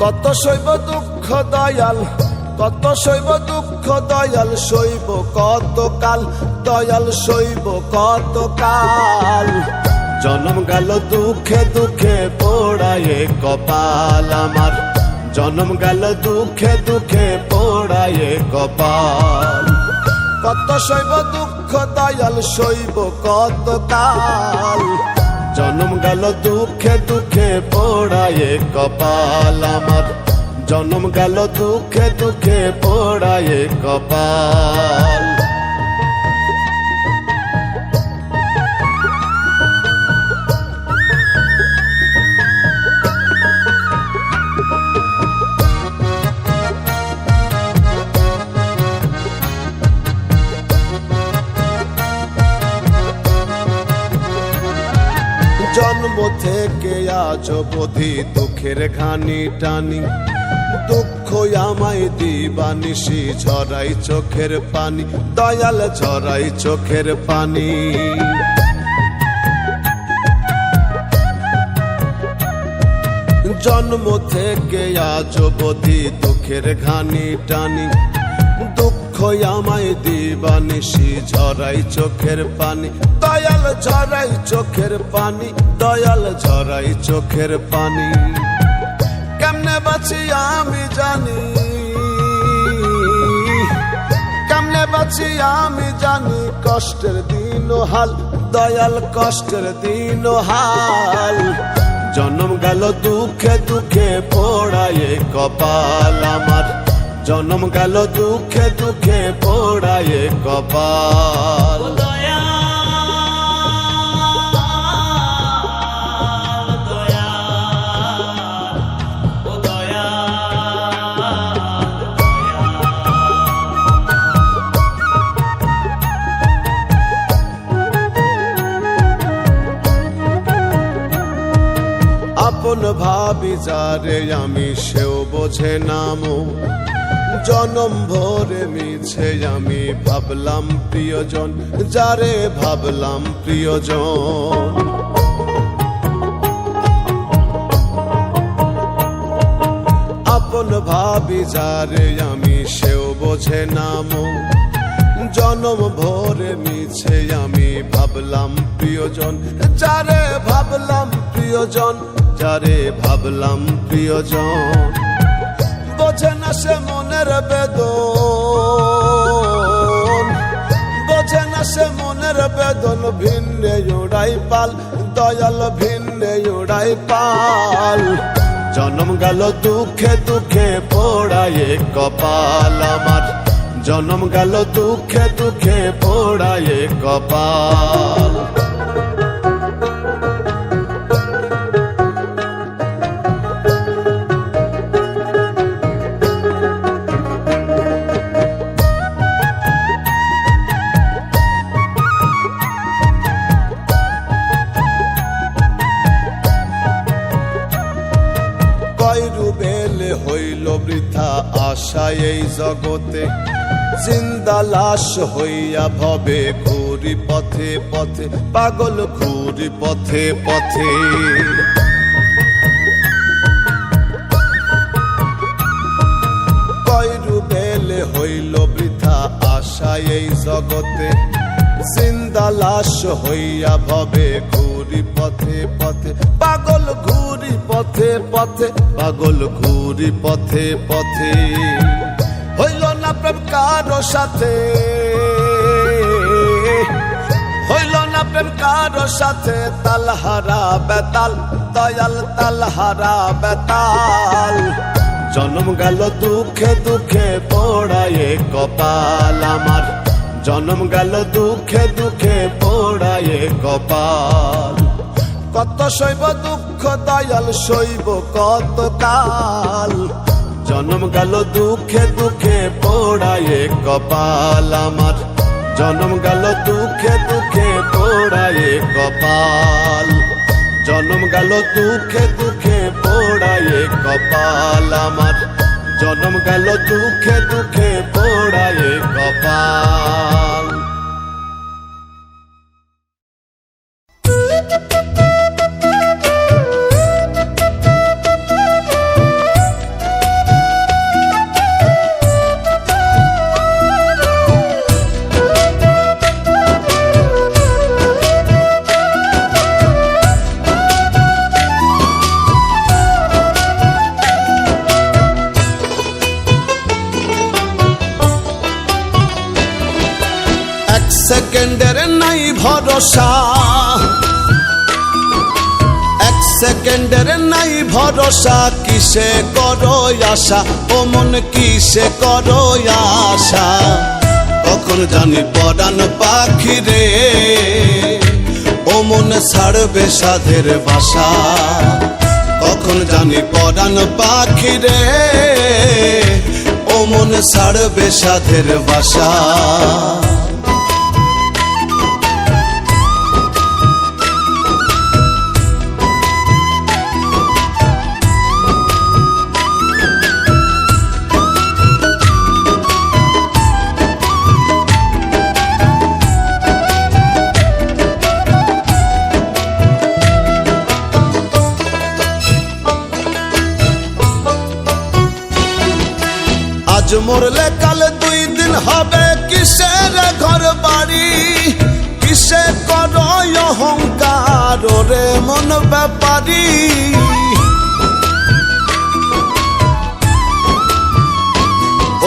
কত সইব দুঃখ দয়াল, কত সইব দুঃখ দয়াল, সইব কত কাল দয়াল, সইব কত কাল। জনম গেল দুঃখে দুঃখে পোড়ায়ে কপাল আমার, জনম গেল দুঃখে দুঃখে পোড়ায়ে কপাল। কত সইব দুঃখ দয়াল, সইব কত কাল। জনম গেল দুঃখে দুঃখে পোড়ায়ে কপাল আমার, জনম গেল দুঃখে দুঃখে পোড়ায়ে কপাল। জন্ম থেকে আজ অবধি দুঃখের ঘানি টানি, দুঃখ আমায় দিবানিশি ঝরাই চোখের পানি, দয়াল ঝরাই চোখের পানি। জন্ম থেকে আজ অবধি দুঃখের ঘানি টানি, দুঃখ আমায় দিবানিশি ঝরাই চোখের পানি, দয়াল ঝরাই চোখের পানি, দয়াল ঝরাই চোখের পানি। কেমনে বাঁচি আমি জানি, কেমনে বাঁচি আমি জানি, কষ্টের দিন হাল দয়াল, কষ্টের দিন হাল। জনম গেল দুঃখে দুঃখে পোড়ায়ে কপাল আমার, জনম গেল দুঃখে দুঃখে পোড়ায়ে কপাল। আপন ভাবি যারে আমি, সেও বোঝে নামো, জনম ভরে মিছে আমি ভাবলাম প্রিয়জন, যারে ভাবলাম প্রিয়জন। আপন ভাবি যারে আমি, সেও বোঝে নামো, জনম ভরে মিছে আমি ভাবলাম প্রিয়জন, যারে ভাবলাম প্রিয়জন, যারে ভাবলাম প্রিয়জন। বোঝে না সে মনের বেদন, বোঝে না সে মনের বেদন, ভিন্নে উড়াই পাল দয়াল, ভিন্নে উড়াই পাল। জনম গেল দুঃখে দুঃখে পোড়ায়ে কপাল আমার, জনম গেল দুঃখে দুঃখে পোড়ায়ে কপাল। বেলে হইল বৃথা আশা এই জগতে, জিন্দা লাশ হইয়া ভবে ঘুরি পথে পথে, পাগল ঘুরি পথে পথে। কয়রু বেলে হইল বৃথা আশা এই জগতে, জিন্দা লাশ হইয়া ভবে ঘুরি পথে পথে, পাগল ঘুরি পথে পথে, পাগল ঘুরি পথে পথে। হইল না প্রেম কারো সাথে, হইল না প্রেম কারো সাথে, তালহারা বেতাল দয়াল, তালহারা বেতাল। জনম গেল দুঃখে দুঃখে পোড়ায়ে কপাল আমার, জনম গেল দুঃখে দুঃখে পোড়ায়ে কপাল। কত সইব দুঃখ দয়াল, সইব কত কাল। জনম গেল দুঃখে দুঃখে পোড়ায়ে কপাল আমার, জনম গেল দুঃখে দুঃখে পোড়ায়ে কপাল। জনম গেল দুঃখে দুঃখে পোড়ায়ে কপাল আমার, জনম গেল দুঃখে দুঃখে পোড়ায়ে কপাল। সেকেন্ডের নাই ভরসা, এক সেকেন্ডের নাই ভরসা, কিসে করো আশা ও মন কিসে করো আশা। কখন জানি পরাণ পাখি রে ও মন ছাড়বে সাধের বাসা। কখন জানি পরাণ পাখি রে ও মন ছাড়বে সাধের বাসা। আজ মরলে কাল 2 দিন হবে, কিসের ঘর বাড়ি কিসে করো অহংকার রে মন ব্যাপারী।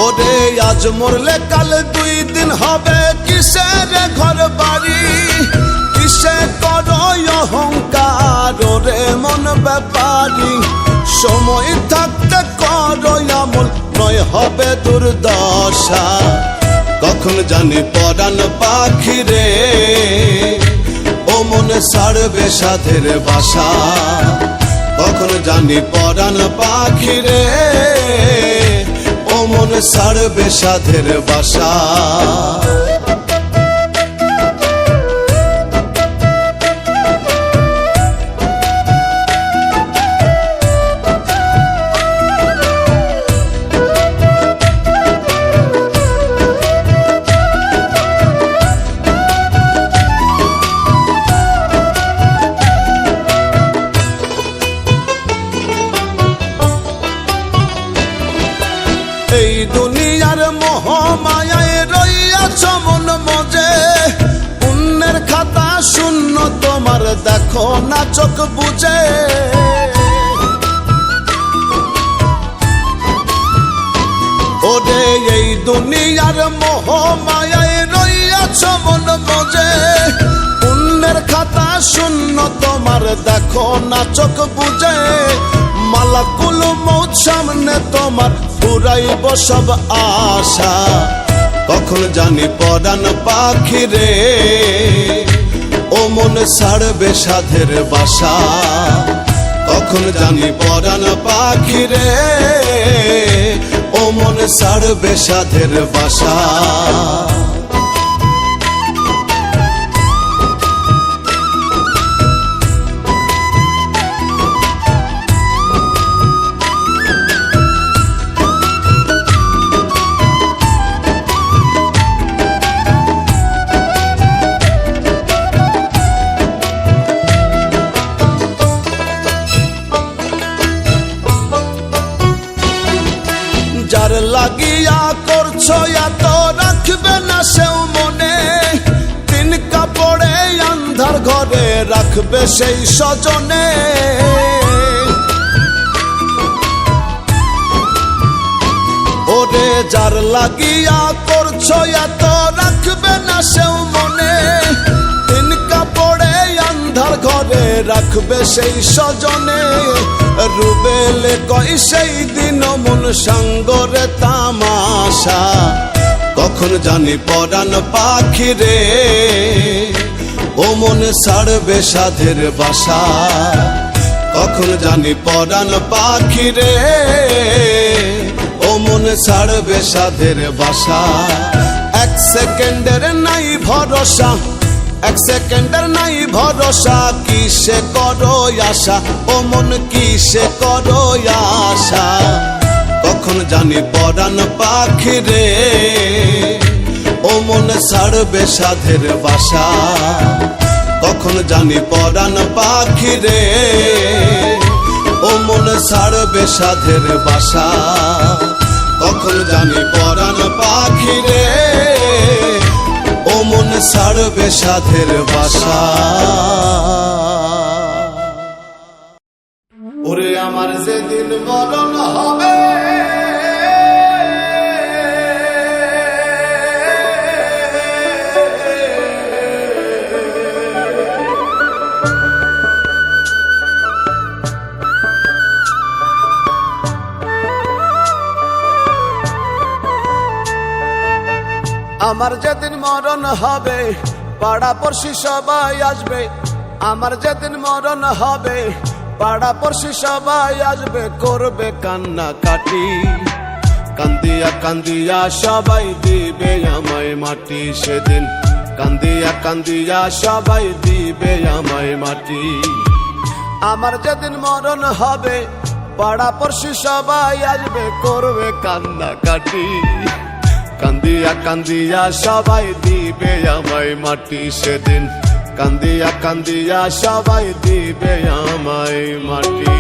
ওরে আজ মরলে কাল 2 দিন হবে, কিসের ঘর বাড়ি কিসে করো অহংকার রে মন ব্যাপারী। সময় থাকতে করো আমল নয় হবে দুর্দশা। কখন জানি পরাণ পাখি রে ও মনে ছাড়বে সাধের বাসা। কখন জানি পরাণ পাখি রে ও মনে ছাড়বে সাধের বাসা। এই দুনিয়ার মোহ মায়ায় রইয়াছ মন মজে, পুণ্যের খাতা শূন্য তোমার দেখো না চোখ বুঝে। ওরে এই দুনিয়ার মোহ মায়ায় রইয়াছ মন মজে, পুণ্যের খাতা শূন্য তোমার দেখো না চোখ বুঝে। মালাকুল মৌত সামনে তোমার ফুরাইব সব আশা। কখন জানি পরাণ পাখি রে ও মন ছাড়বে সাধের বাসা। কখন জানি পরাণ পাখি রে ও মন ছাড়বে সাধের বাসা। যার লাগিয়া করছো এত রাখবে না সেও মনে, 3 কাপড়ে আন্ধার ঘরে রাখবে সেই স্বজনে। ওরে যার লাগিয়া করছো এত রাখবে না সেও মনে, 3 কাপড়ে আন্ধার ঘরে রাখবে সেই স্বজনে। রুবেলে কই সেই দিন মন সঙ্গরে তামাশা। কখন জানি পরাণ পাখি রে ও মন ছাড়বে সাধের বাসা। কখন জানি পরাণ পাখি রে ও মন ছাড়বে সাধের বাসা। 1 সেকেন্ডের নাই ভরসা, 1 সেকেন্ডের নাই ভরসা, কিসে করো আশা ও মন কিসে করো আশা। কখন জানি পরাণ পাখি রে ও মন ছাড়বে সাধের বাসা। কখন জানি পরাণ পাখি রে ও মন ছাড়বে সাধের বাসা। কখন জানি পরাণ পাখি রে ও মন ছাড়বে সাধের বাসা। ওরে আমার যেদিন মরণ হবে আমার যেদিন মরণ হবে পাড়া পড়শি সবাই আসবে, আমার যেদিন মরণ হবে পাড়া পড়শি সবাই আসবে, করবে কান্না কাটি। কান্দিয়া কান্দিয়া সবাই দিবে আমায় মাটি সেদিন, কান্দিয়া কান্দিয়া সবাই দিবে আমায় মাটি। আমার যেদিন মরণ হবে পাড়া পড়শি সবাই আসবে, করবে কান্না কাটি। কান্দিয়া কান্দিয়া সবাই দিবে আমায় মাটি সেদিন, কান্দিয়া কান্দিয়া সবাই দিবে আমায় মাটি।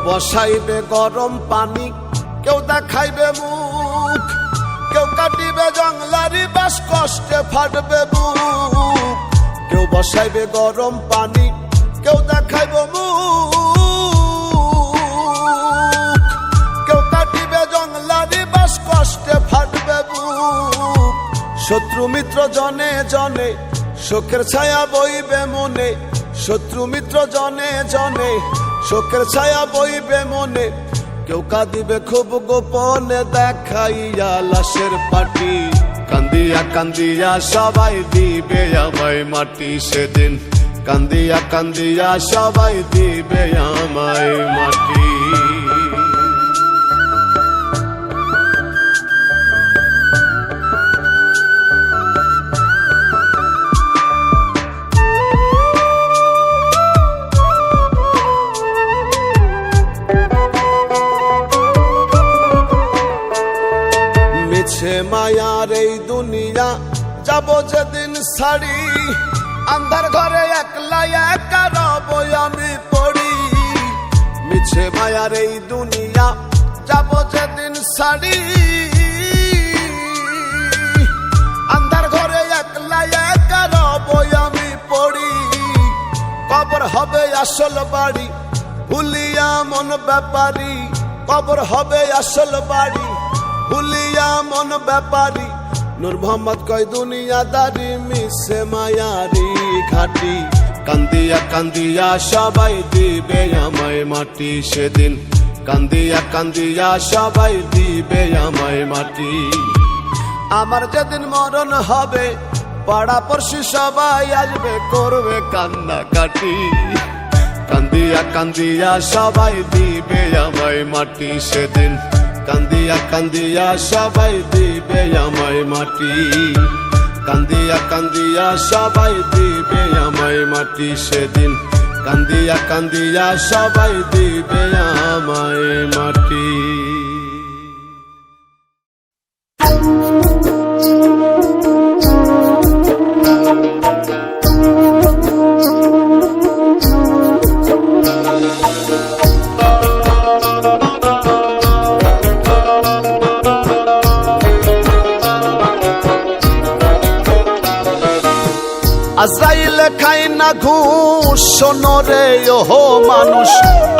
বসাইবে গরম পানি, কেউ দেখাইবে মুখ, কেউ কাটিবে জংলারি বাস কষ্টে ফাটবে বুক। কেউ বসাইবে গরম পানি, কেউ দেখাইবে মুখ, কেউ কাটিবে জংলারি বাস কষ্টে ফাটবে বুক। শত্রু মিত্র জনে জনে শোকের ছায়া বইবে মনে, শত্রু মিত্র জনে জনে শোকের ছায়া বইবে মনে। কেউ কাঁদিবে খুব গোপনে দেখাইয়া লাশের পাটি, কান্দিয়া কান্দিয়া সবাই দিবে আমায় মাটি সেদিন, কান্দিয়া কান্দিয়া সবাই দিবে আমায় মাটি। মিছে মায়ার এই দুনিয়া যাব যেদিন ছাড়ি, আন্ধার ঘরে একলা একা রব আমি পড়ি। মিছে মায়ার এই দুনিয়া যাব যেদিন ছাড়ি, আন্ধার ঘরে একলা একা রব আমি পড়ি। কবর হবে আসল বাড়ি ভুলিয়া মন ব্যাপারী, কবর হবে আসল বাড়ি ভুলিয়া মন ব্যাপারী। নূর মোহাম্মদ কয় দুনিয়াদারি মিছে মায়ারি ঘাটি, কান্দিয়া কান্দিয়া সবাই দিবে আমায় মাটি সেদিন, কান্দিয়া কান্দিয়া সবাই দিবে আমায় মাটি। আমার যেদিন মরণ হবে পাড়া পড়শি সবাই আসবে, করবে কান্না কাটি। কান্দিয়া কান্দিয়া সবাই দিবে আমায় মাটি সেদিন, কান্দিয়া কান্দিয়া সবাই দিবে আমায় মাটি, কান্দিয়া কান্দিয়া সবাই দিবে আমায় মাটি সেদিন, কান্দিয়া কান্দিয়া সবাই দিবে আমায় মাটি। আজরাইলে খাই না ঘুষ শোনো রে ওহো মানুষ,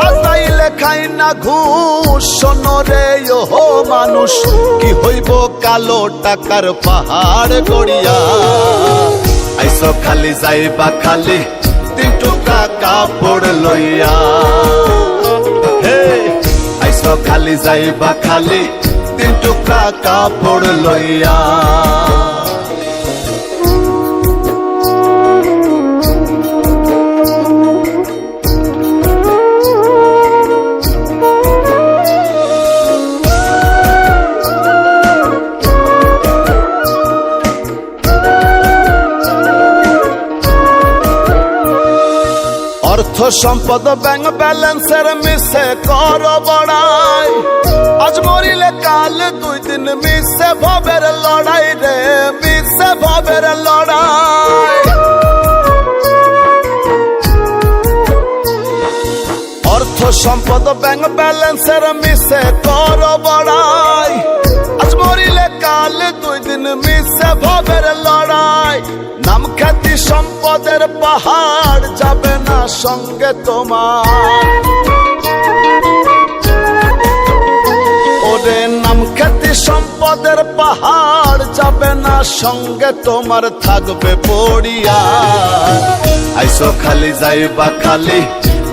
আজরাইলে খাই না ঘুষ শোনো রে ওহো মানুষ। কি হইব কালো টাকার পাহাড় গড়িয়া, আইসো খালি যাইবা খালি 3 টুকরা কাপড় লইয়া। হে আইসো খালি যাইবা খালি 3 টুকরা কাপড় লইয়া। অর্থ সম্পদ ব্যাংক ব্যালেন্সের মিশে কর বড়াই, আজ মরিলে কাল 2 দিন মিশে ভবের লড়াই রে, মিশে ভবের লড়াই। অর্থ সম্পদ ব্যাংক ব্যালেন্সের মিশে কর বড়াই, আজ মরিলে কাল 2 দিন মিশে ভবের লড়াই। নাম খ্যাতি সম্পদের পাহাড় যাবে না সঙ্গে তোমার, ওরে পাহাড় যাবে না সঙ্গে তোমার থাকবে পড়িয়া আইসো খালি যাইবা খালি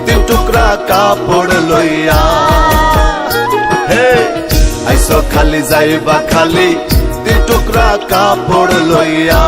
তিন টুকরা কাপড় লইয়া হে আইসো খালি যাইবা খালি তিন টুকরা কাপড় লইয়া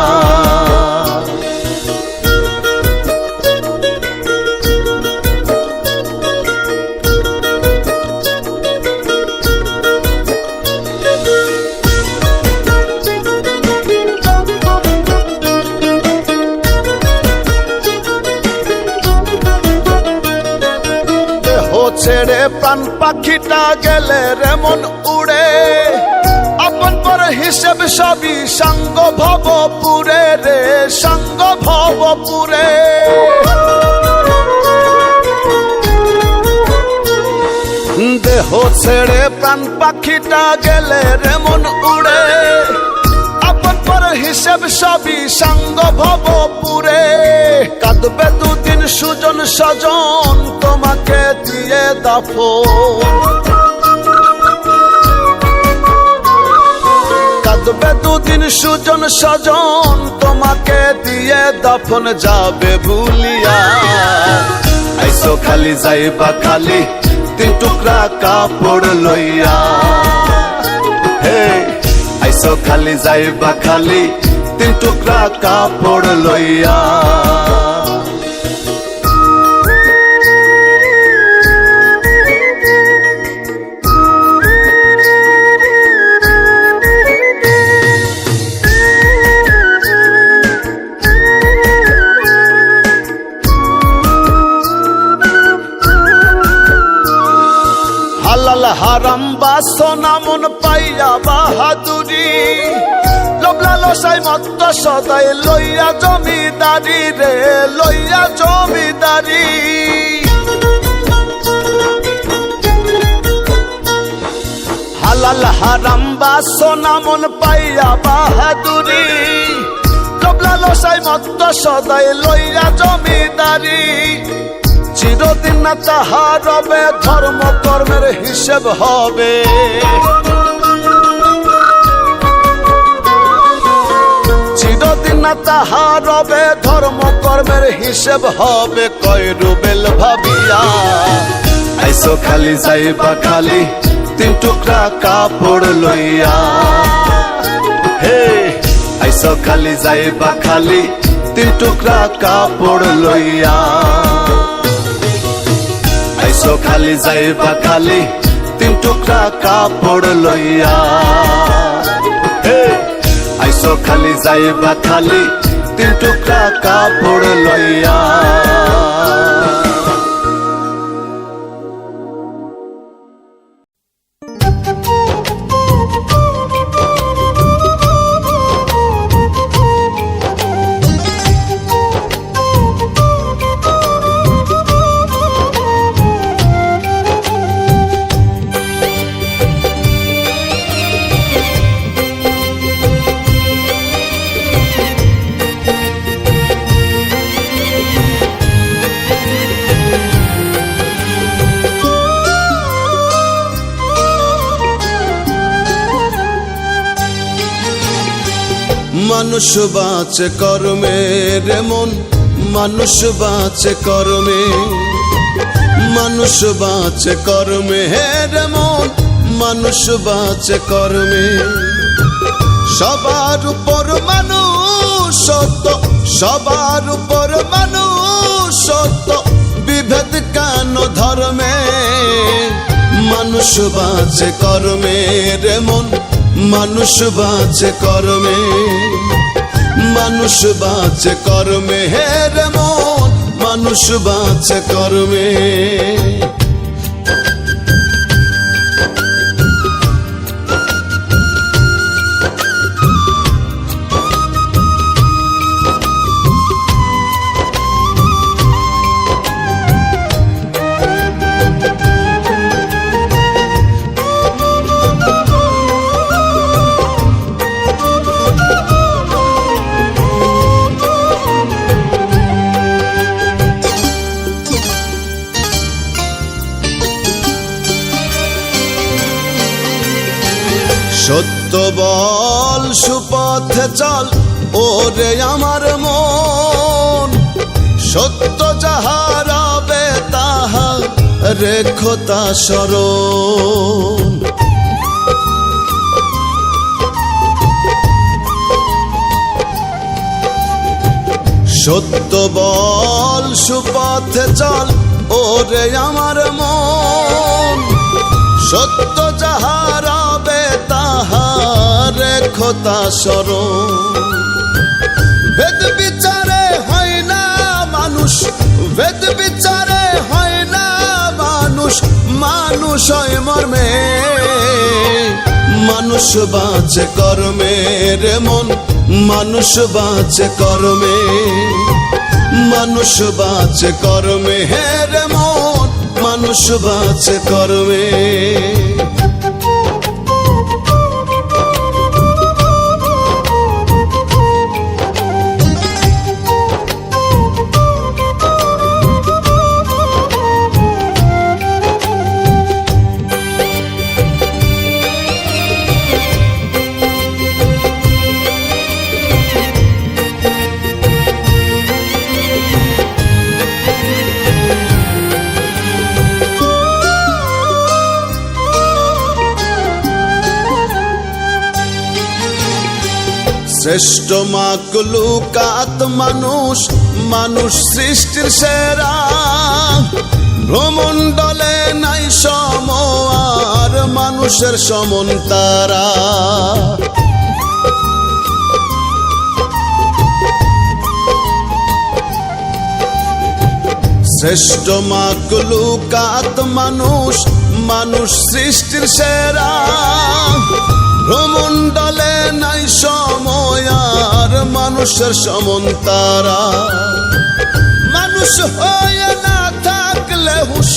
ছেড়ে প্রাণ পাখিটা গেলে রে মন উড়ে আপন পর হিসেব সবই সঙ্গ ভবপুরে রে সঙ্গ ভবপুরে দেহ ছেড়ে প্রাণ পাখিটা গেলে রে মন উড়ে আপন পর হিসেব সবই সঙ্গ ভবপুরে কাঁদবে দুদিন সুজন সজন তোমাকে দিয়ে দাফন কাঁদবে দুদিন সুজন সজন তোমাকে দিয়ে দাফন যাবে ভুলিয়া আইসো খালি যাইবা খালি তিন টুকরা কাপড় লইয়া হে আইসো খালি যাইবা খালি তিন টুকরা কাপড় লইয়া হালাল হারাম বাসনা মন পাইয়া বাহাদুরি লোভলা লসাই মত্ত সদাই লইয়া জমিদারি রে লইয়া জমিদারি হালাল হারাম বাসনা মন পাইয়া বাহাদুরি লোভলা লসাই মত্ত সদাই লইয়া জমিদারি চিরদিন না তাহার রবে ধর্ম কর্মের হিসেব হবে চিরদিন না তাহার রবে ধর্ম কর্মের হিসেব হবে কয় রুবেল ভাবিয়া আইসো খালি যাইবা খালি তিন টুকরা কাপড় লইয়া হে আইসো খালি যাইবা খালি তিন টুকরা কাপড় লইয়া আইসো খালি যাইবা খালি তিন টুকরা কাপড় লইয়া হে আইসো খালি যাইবা খালি তিন টুকরা কাপড় লইয়া মানুষ বাঁচে কর্মে রে মন মানুষ বাঁচে কর্মে মানুষ বাঁচে কর্মে রে মন মানুষ বাঁচে কর্মে সবার উপর মানুষ সত্য সবার উপর মানুষ সত্য বিভেদ কেন ধর্মে মানুষ বাঁচে কর্মে রে মন মানুষ বাঁচে কর্মে মানুষ বাঁচে কর্মে রে মন মানুষ বাঁচে কর্মে সত্য বল সুপথে চল ওরে আমার মন, সত্য যাহা রবে তাহা রেখো তা স্মরণ। সত্য বল সুপথে চল ওরে আমার মন, সত্য যাহা রবে তাহা রেখো তা স্মরণ। ভেদ বিচারে হয় না মানুষ, ভেদ বিচারে হয় না মানুষ, মানুষ হয় মর্মে। মানুষ বাঁচে কর্মে রে মন, মানুষ বাঁচে কর্মে, মানুষ বাঁচে কর্মে হে রে মন, মানুষ বাঁচে কর্মে। শ্রেষ্ঠ মাকলুকাত মানুষ, মানুষ সৃষ্টির সেরা। ভ্রমণ্ডলে নাই সম আর মানুষের সমন তারা। শ্রেষ্ঠ মাকলুকাত মানুষ, মানুষ সৃষ্টির সেরা। ভ্রমণ্ডলে নাই সময় আর মানুষের সমন তারা। মানুষ হয়ে না থাকলে হুশ,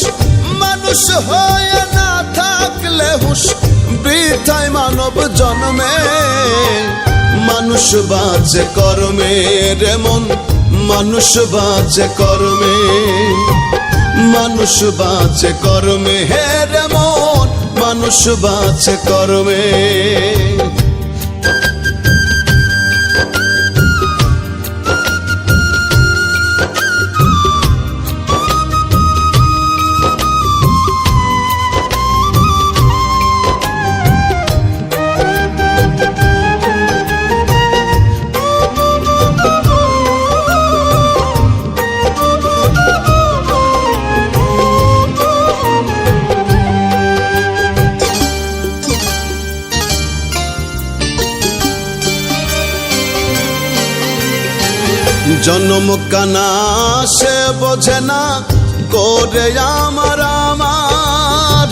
মানুষ হয়ে না থাকলে হুশ, বৃথায় মানব জন্মে। মানুষ বাঁচে কর্মে রে মন, মানুষ বাঁচে কর্মে, মানুষ বাঁচে কর্মে হে রে মন, মানুষ বাঁচে কর্মে। জন্ম কানা সে বোঝে না করে আমার আমার,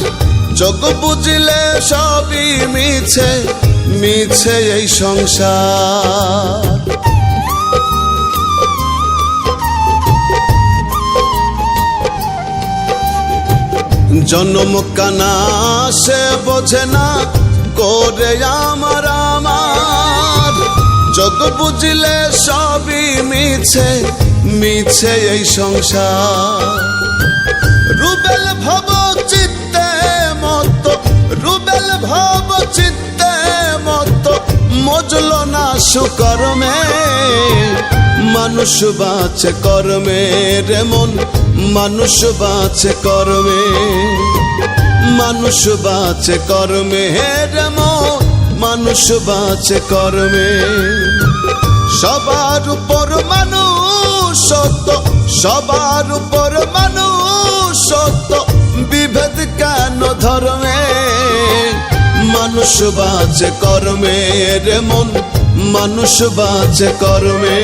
যোগ বুঝলে সবই মিছে, মিছে এই সংসার। জন্ম কানা সে বোঝে না করে আমার আমার, যোগ বুঝলে সবই মিছে, মিছে এই সংসার। রুবেল ভব চিত্তে মত, রুবেল ভব চিত্তে মত, মজল না সুকর্মে। মানুষ বাঁচে কর্মে রে মন, মানুষ বাঁচে কর্মে, মানুষ বাঁচে কর্মে রে মন, মানুষ বাঁচে কর্মে। সবার উপর মানুষ সত্য, সবার উপর মানুষ সত্য, বিভেদ কেন ধর্মে। মানুষ বাঁচে কর্মে রে মন, মানুষ বাঁচে কর্মে,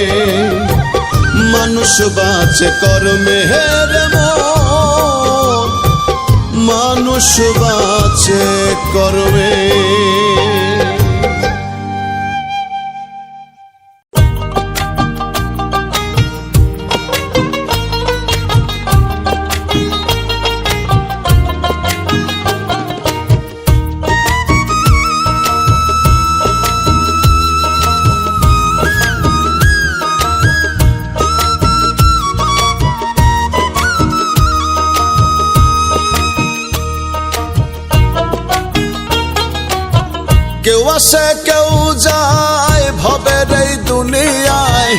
মানুষ বাঁচে কর্মে রে মন, মানুষ বাঁচে কর্মে। আসে কেউ যায় ভবের এই দুনিয়ায়,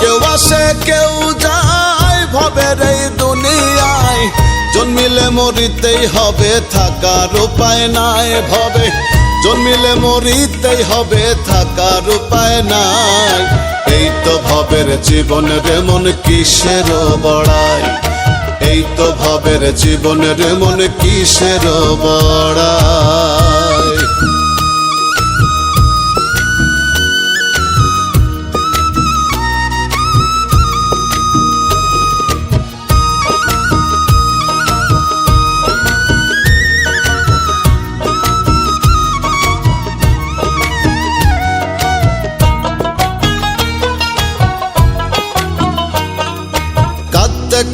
কেউ আসে কেউ যায় ভবের এই দুনিয়ায়। জন্মিলে মরিতেই হবে থাকার উপায় নাই ভবে, জন্মিলে মরিতেই হবে থাকার উপায় নাই। এই তো ভবের জীবনের মন কিসের বড়াই, এই তো ভবের জীবনের মন কিসের বড়াই।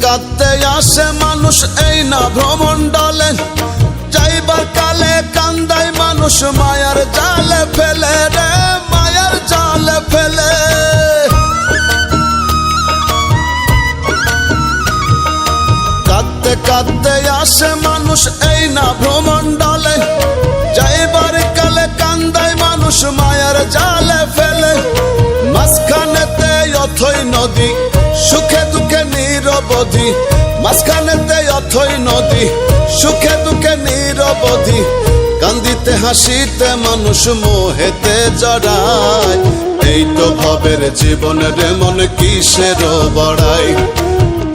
কাঁদতে আসে মানুষ এই না ভ্রমণ্ডলে, যাইবার কালে কান্দায় মানুষ মায়ার জালে ফেলে রে, মায়ার জালে ফেলে। কাঁদতে কাঁদতে আসে মানুষ এই না ভ্রমণ্ডলে, যাইবার কালে কান্দায় মানুষ মায়ার জালে ফেলে। মাঝখানেতে অথই নদী সুখে দুঃখে নিরবধি, মাঝখানেতে অথই নদী সুখে দুঃখে নিরবধি। কান্দিতে হাসিতে মানুষ মোহেতে জড়ায়, এই তো ভবের জীবনের মন কিসের বড়াই,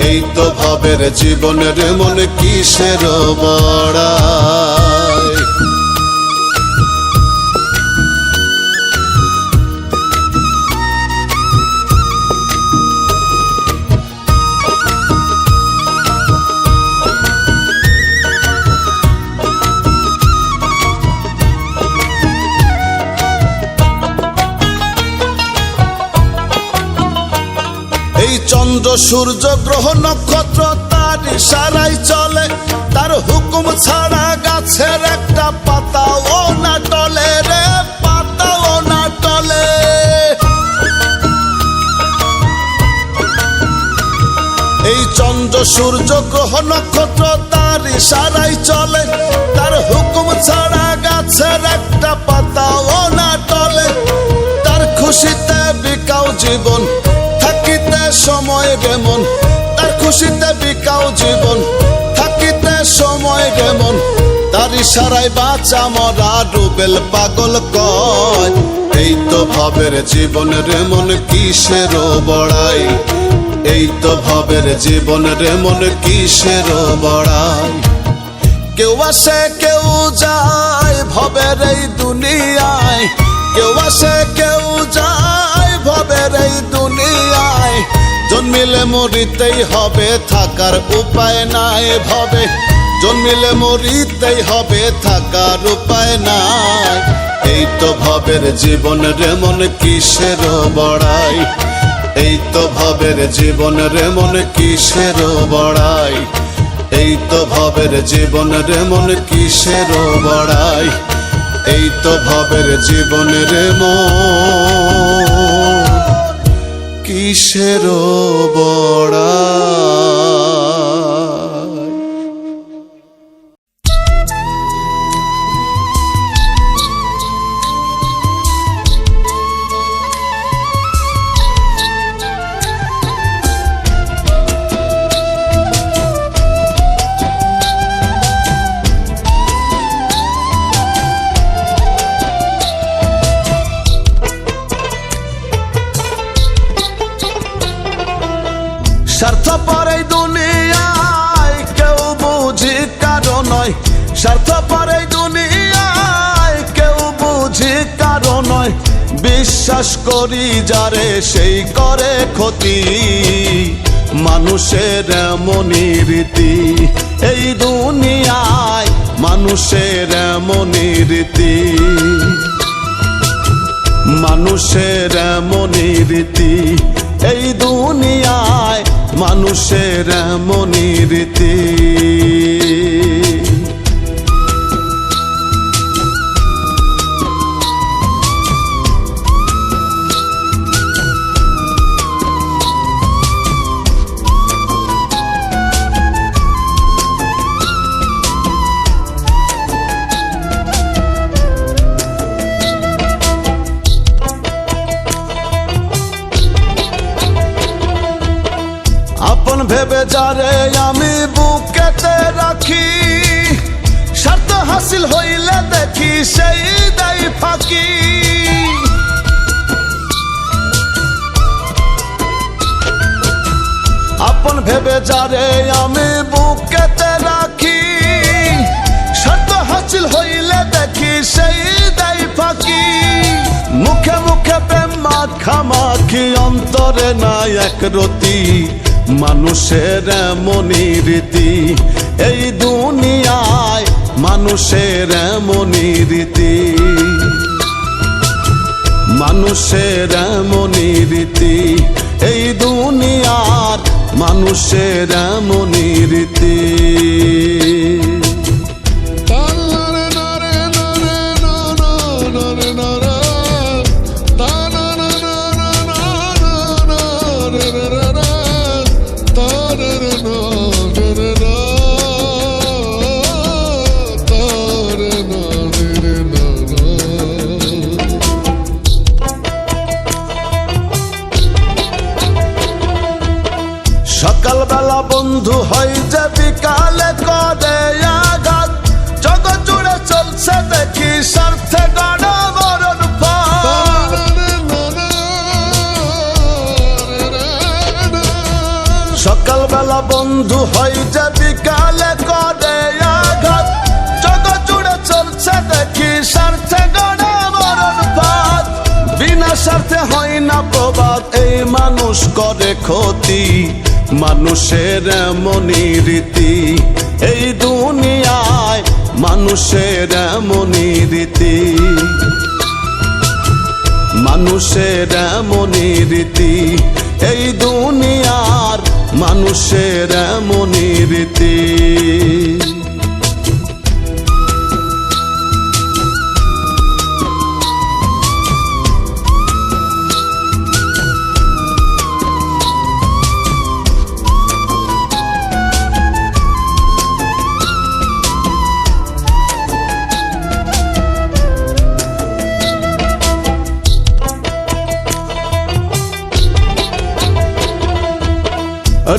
এই তো ভবের জীবনের মন কিসের বড়াই। এই চন্দ্র সূর্য গ্রহ নক্ষত্র তার ইশারায় চলে, তার হুকুম ছাড়া গাছের একটা পাতাও না টলে রে, পাতাও না টলে। এই চন্দ্র সূর্য গ্রহ নক্ষত্র তার ইশারায় চলে, তার হুকুম ছাড়া গাছের একটা পাতাও না টলে। তার খুশিতে বিকাও জীবন থাকিতে সময় যেমন, তার খুশিতে বিকাও জীবন থাকিতে সময় যেমন। তার ইশারায় বাঁচা মরা রুবেল পাগল কয়, এই তো ভবের জীবনের মন কিসের বড়াই, এই তো ভবের জীবনের মন কিসের বড়াই। কেউ আসে কেউ যায় ভবের এই দুনিয়ায়, কেউ আসে কেউ যায় ভবের এই দুনিয়ায়। জন্মিলে মরিতেই হবে থাকার উপায় নাই ভবে, জন্মিলে মরিতেই হবে থাকার উপায় নাই। এই তো ভবের জীবনের মন কিসের বড়াই, এই তো ভবের জীবনের মন কিসের বড়াই, এই তো ভবের জীবনের মন কিসের বড়াই, এই তো ভবের জীবনের মন কিসের বড়াই। স্বার্থপর এই দুনিয়ায় কেউ বুঝি কারো নয়, স্বার্থপর এই দুনিয়ায় কেউ বুঝি কারো নয়। বিশ্বাস করি যারে সেই করে ক্ষতি, মানুষের এমনই রীতি এই দুনিয়ায়, মানুষের এমনই রীতি, মানুষের এমনই রীতি এই দুনিয়ায়, মানুষের এমনই রীতি। যারে আমি বুকেতে রাখি, স্বার্থ হাসিল হইলে দেখি সেই দেয় ফাঁকি। আপন ভেবে যারে আমি বুকেতে রাখি, স্বার্থ হাসিল হইলে দেখি সেই দেয় ফাঁকি। মুখে মুখে প্রেম মাখামাখি, অন্তরে নাই এক রতি, মানুষের এমনই রীতি। এই দুনিয়ায় মানুষের এমনই রীতি, মানুষের এমনই রীতি। এই দুনিয়ার মানুষের এমনই রীতি। সকালবেলা বন্ধু হয় যে বিকালে করে আঘাত, জগৎ জুড়ে চলছে দেখি স্বার্থে গড়া মরণ ফাঁদ। সকালবেলা বন্ধু হয় যে বিকালে করে আঘাত, জগৎ জুড়ে চলছে দেখি স্বার্থে গড়া মরণ ফাঁদ। বিনা স্বার্থে হয় না প্রবাদ, এই মানুষ করে ক্ষতি, মানুষের এমনই রীতি। এই দুনিয়ায় মানুষের এমনই রীতি, মানুষের এমনই রীতি। এই দুনিয়ার মানুষের এমনই রীতি।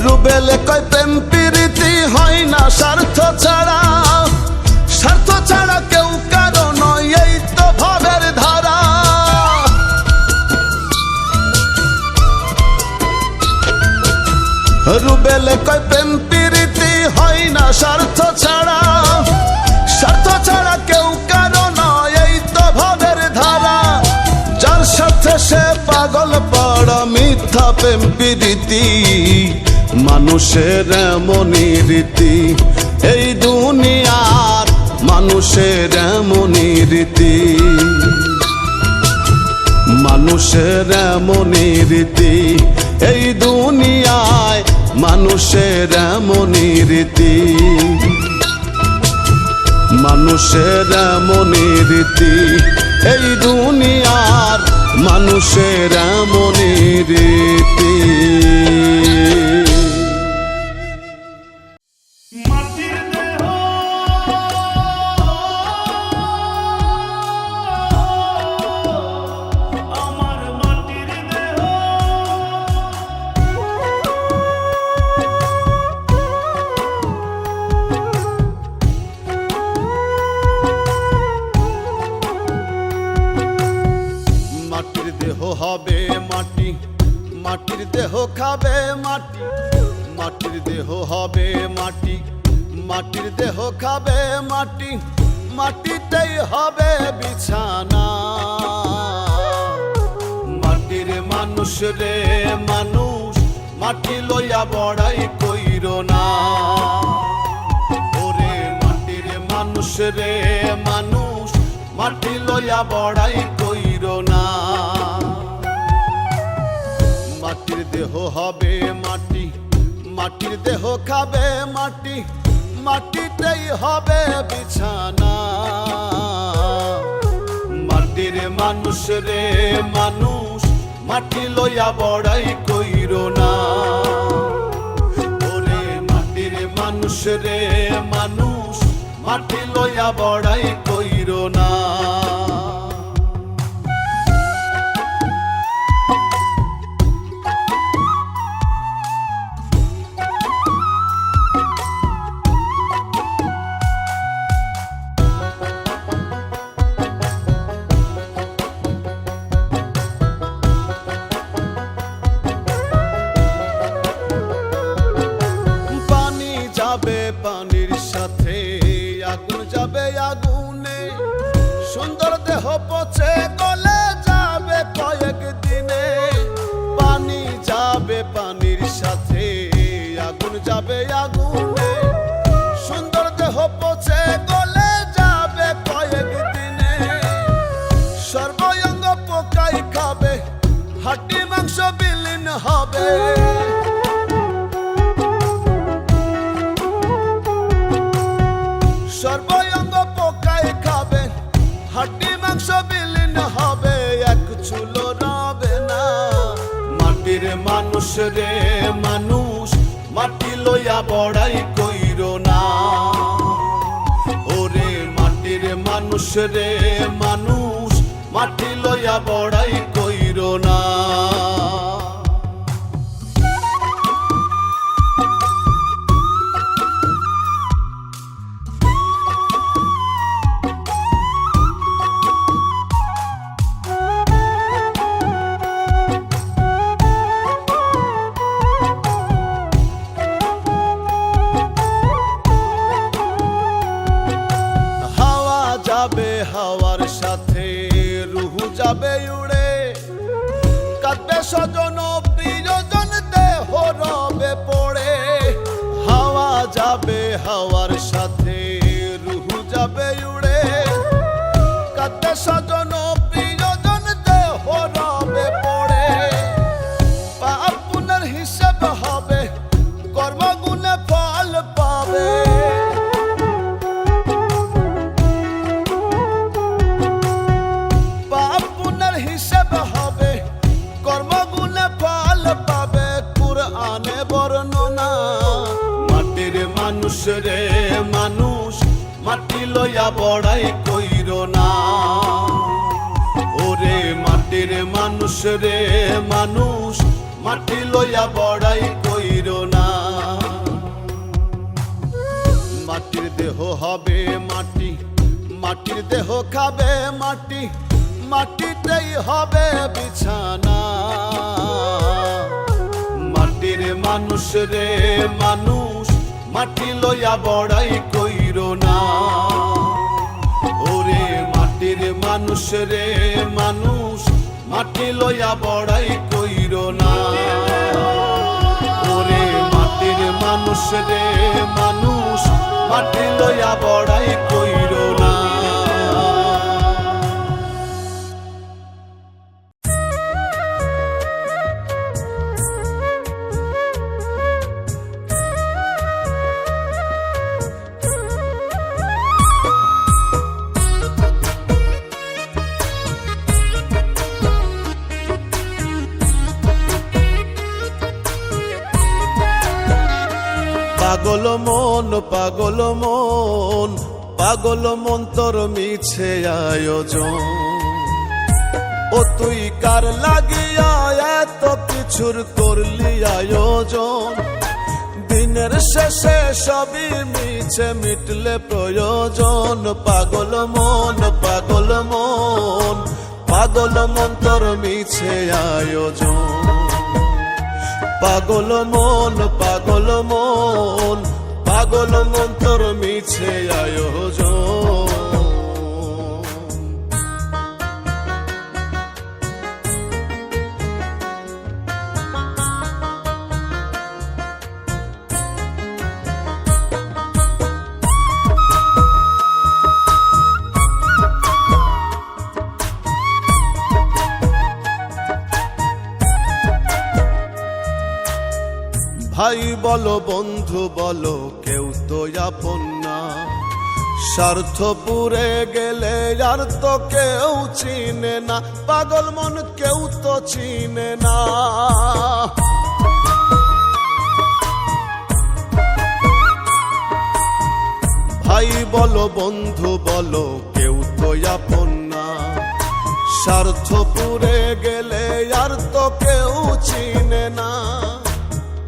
রুবেলে কয় প্রেম প্রীতি হয় না স্বার্থ ছাড়া, স্বার্থ ছাড়া কেউ কারো নয়, এই তো ভাবের ধারা। রুবেলে কয় প্রেম প্রীতি হয় না স্বার্থ ছাড়া, স্বার্থ ছাড়া কেউ কারো নয়, এই তো ভাবের ধারা। যার সাথে সে পাগল পড়া মিথ্যা প্রেম প্রীতি, মানুষের এমনই রীতি। এই দুনিয়ার মানুষের এমনই রীতি, মানুষের এমনই রীতি। এই দুনিয়ায় মানুষের এমনই রীতি, মানুষের এমনই রীতি। এই দুনিয়ার মানুষের এমনই রীতি। মাটির দেহ হবে মাটি, মাটির দেহ খাবে মাটি, মাটির দেহ হবে মাটি, মাটির দেহ খাবে মাটি। মাটিতেই হবে বিছানা, মাটির মানুষ রে মানুষ, মাটি লইয়া বড়াই কইরো না। ওরে মাটির মানুষ রে মানুষ, মাটি লইয়া বড়াই কইরো না। মাটির দেহ হবে মাটি, মাটির দেহ খাবে মাটি, মাটিতেই হবে বিছানা। মাটির মানুষ রে মানুষ, মাটি লইয়া বড়াই কইরো না। ওরে মাটির মানুষ রে মানুষ, মাটি লইয়া বড়াই কইরো না। খাবে, হাড্ডি মাংস বিলীন হবে। সর্বঙ্গ পোকায় খাবে, হাড্ডি মাংস বিলীন হবে, এক চুলো রবে না। মাটির মানুষ রে মানুষ, মাটি লইয়া বড়াই কইরো না। ওরে মাটির মানুষ রে মানুষ, মাটি লইয়া বড়াই কইরো না। যাবে হাওয়ার সাথে রুহু যাবে উড়ে, কাঁদবে স্বজন প্রিয়জন দেহ রবে পড়ে। হাওয়া যাবে হাওয়ার সাথে রুহু যাবে উড়ে, কাঁদবে স্বজন প্রিয়জন দেহ রবে পড়ে। পাপ পুণ্যের হিসাব হবে, কর্মগুণে ফল পাবে। হিসাব হবে, কর্মগুণে ফল পাবে, কুরআনে বর্ণনা। মাটির মানুষ রে মানুষ, মাটি লইয়া বড়াই কইরো না। ওরে মাটির মানুষ রে মানুষ, মাটি লইয়া বড়াই কইরো না। মাটির দেহ হবে মাটি, মাটির দেহ খাবে মাটি, মাটিতেই হবে বিছানা। মাটির মানুষ রে মানুষ, মাটি লইয়া বড়াই কইরো না। ওরে মাটির মানুষ রে মানুষ, মাটি লইয়া বড়াই কইরো না। ওরে মাটির মানুষ রে মানুষ, মাটি লইয়া বড়াই কইরো না। পাগল মন পাগল মন, পাগল মন তোর মিছে আয়োজন। ও তুই কার লাগিয়া এত কিছুর করলি আয়োজন। দিনের শেষে সবই মিছে মিটলে প্রয়োজন। পাগল মন পাগল মন, পাগল মন তোর মিছে আয়োজন। পাগল মন পাগল মন, পাগল মন তোর মিছে আয়োজন। ভাই বলো বন্ধু বলো, কেউ তো আপন না। স্বার্থ পুরে গেলে আর তো কেউ চিনে না। পাগল মন কেউ তো চিনে না। ভাই বলো বন্ধু বলো, কেউ তো আপন না। স্বার্থ পুরে গেলে আর তো কেউ চিনে না।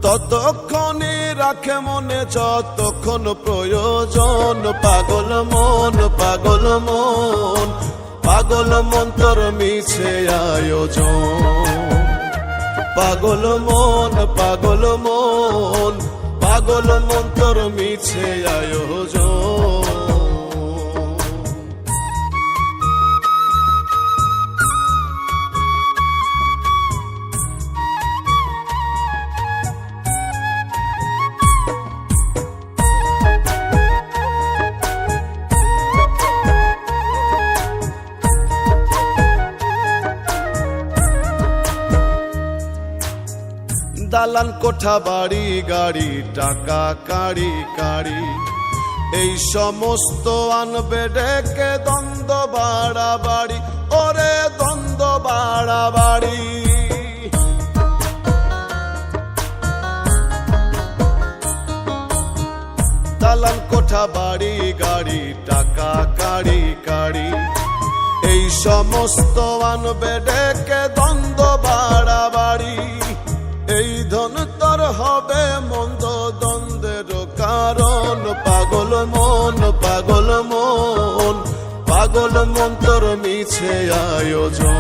ততক্ষণই রাখে মনে যতক্ষণ প্রয়োজন। পাগল মন পাগল মন, পাগল মন তোর মিছে আয়োজন। পাগল মন পাগল মন, পাগল মন তোর মিছে আয়োজন। দালান কোঠা বাড়ি গাড়ি টাকা কাড়ি কাড়ি এই সমস্ত আনবে ডেকে দ্বন্দ্ব বাড়াবাড়ি ওরে দ্বন্দ্ব বাড়াবাড়ি দালান কোঠা বাড়ি গাড়ি টাকা কাড়ি কাড়ি এই সমস্ত আনবে ডেকে দ্বন্দ্ব বাড়াবাড়ি এই ধন তোর হবে মন্দ দ্বন্দ্বের কারণ পাগল মন পাগল মন পাগল মন তোর মিছে আয়োজন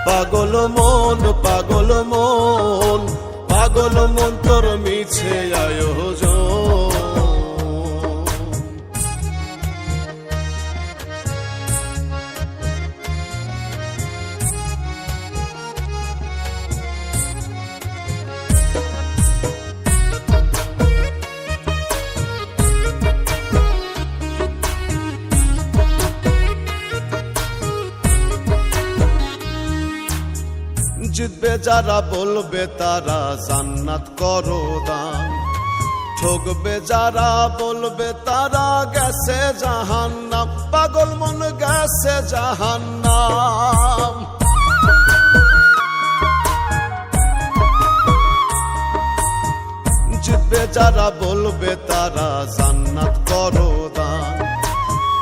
পাগল মন পাগল মন পাগল মন তোর মিছে আয়োজন জিতবে যারা বলবে তারা জান্নাত করো দান ঠকবে যারা বলবে তারা গেছে জাহান্নাম পাগল মন গেছে জাহান্নাম জিতবে যারা বলবে তারা জান্নাত করো দান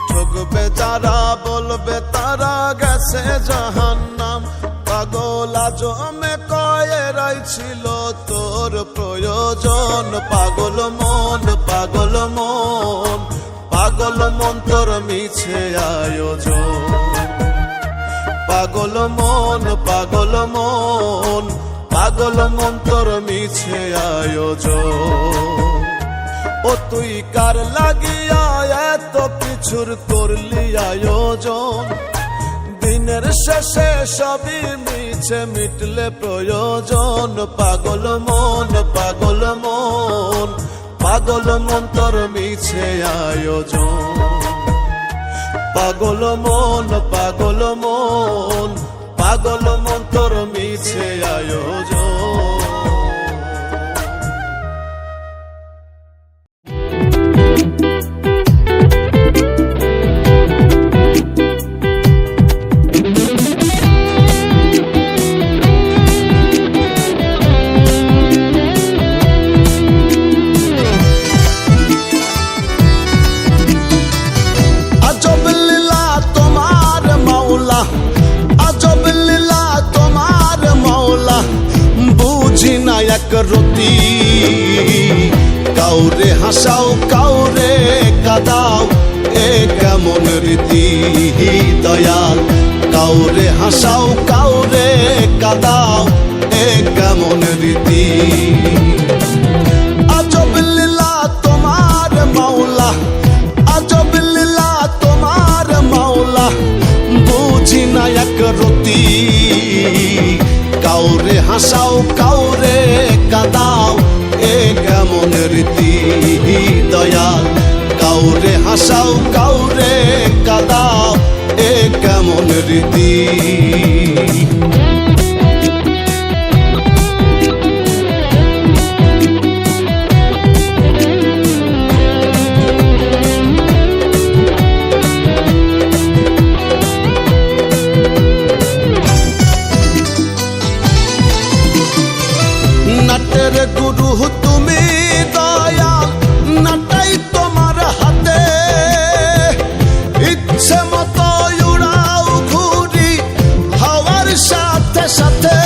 ঠকবে যারা বলবে তারা গেছে জাহান্নাম পাগল আজমে কয়েরাই ছিল তোর প্রয়োজন পাগল মন পাগল মন পাগল মন তোর মিছে আয়োজন পাগল মন পাগল মন পাগল মন তোর মিছে আয়োজন ও তুই কার লাগিয়া এত কিছুর করলি আয়োজন দিনের শেষে সবই মিছে মিটলে প্রয়োজন পাগল মন পাগল মন পাগল মন তোর মিছে আয়োজন পাগল মন পাগল মন পাগল মন তোর মিছে আয়োজন এক রতি কাউরে হাসাও কাউরে কাদাও এ কেমন রীতি দয়াল কাউরে হাসাও কাউরে কাদাও এ কেমন রীতি আজব লীলা তোমার মাওলা আজব লীলা তোমার মাওলা বুঝি না এক রতি কাউরে হাসাও কাউরে কাদাও এ কেমন রীতি দয়াল কাউরে হাসাও কাউরে কাদাও এ কেমন রীতি নাটের গুরু তুমি দয়াল নাটাই তোমার হাতে ইচ্ছে মতো উড়াও ঘুরি হাওয়ার সাথে সাথে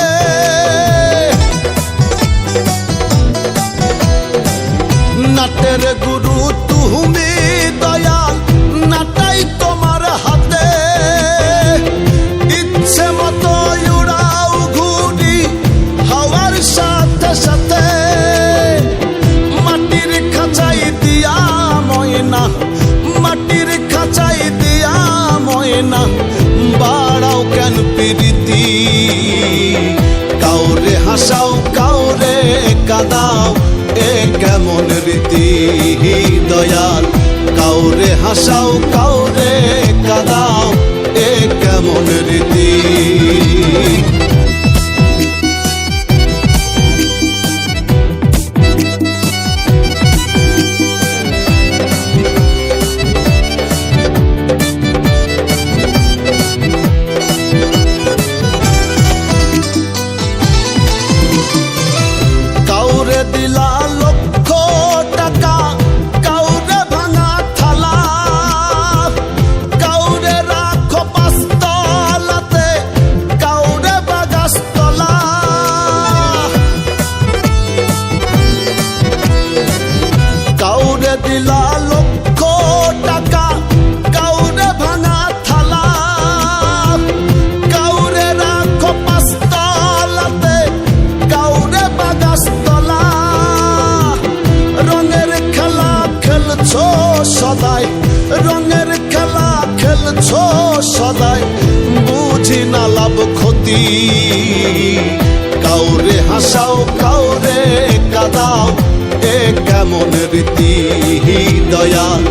নাটের গুরু তুমি দয়াল নাটাই তোমার হাতে ইচ্ছে মতো উড়াও ঘুরি হাওয়ার সাথে সাথে মাটির খাঁচাই দিয়া ময়না মাটির খাঁচাই দিয়া ময়না বাড়াও কেন প্রীতি কাউরে হাসাও কাউরে কাদাও এ কেমন রীতি দয়াল কাউরে হাসাও কাউরে কাদাও এ কেমন রীতি লুটিলা লক্ষ টাকা কাউরে ভাঙা থালা, কাউরে রাখো পাঁচতলাতে কাউরে বাগাসতলা। রঙের খেলা খেলছো সদাই, রঙের খেলা খেলছো সদাই, বুঝি না লাভ ক্ষতি। কাউরে হাসাও কাউরে কাদাও, এ কেমন রীতি দয়াল।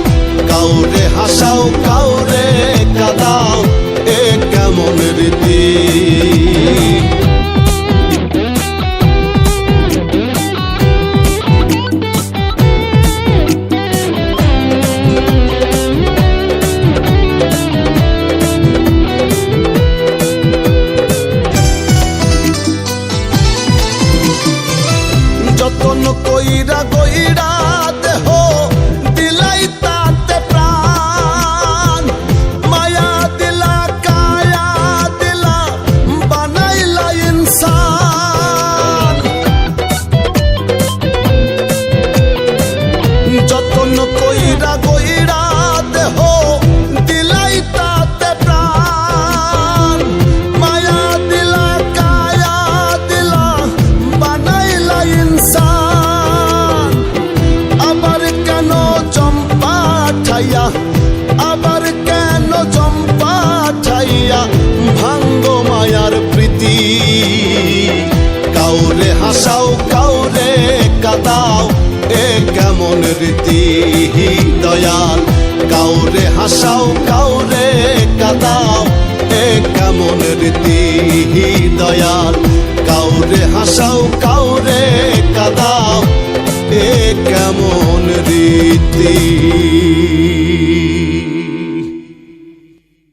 কাউরে হাসাও কাউরে কাদাও, এ কেমন রীতি। যতন কইরা কইরা দেহ দিলাই তাতে প্রাণ, মায়া দিলা কায়া দিলা বানাইলা ইনসান। যতন কইরা কইরা দেহ দিলাই তাতে প্রাণ, মায়া দিলা কায়া দিলা বানাইলা ইনসান। আবার কেন চম্পা ঠাইয়া, আবার কেন চম্পা ঠাইয়া ভাঙ্গো মায়ার প্রীতি। কাউরে হাসাও কাউরে কাদাও, এ কেমন রীতি দয়াল। কাউরে হাসাও কাউরে কাদাও, এ কেমন রীতি দয়াল। কাউরে হাসাও কাউরে কাদাও, এ কেমন রীতি।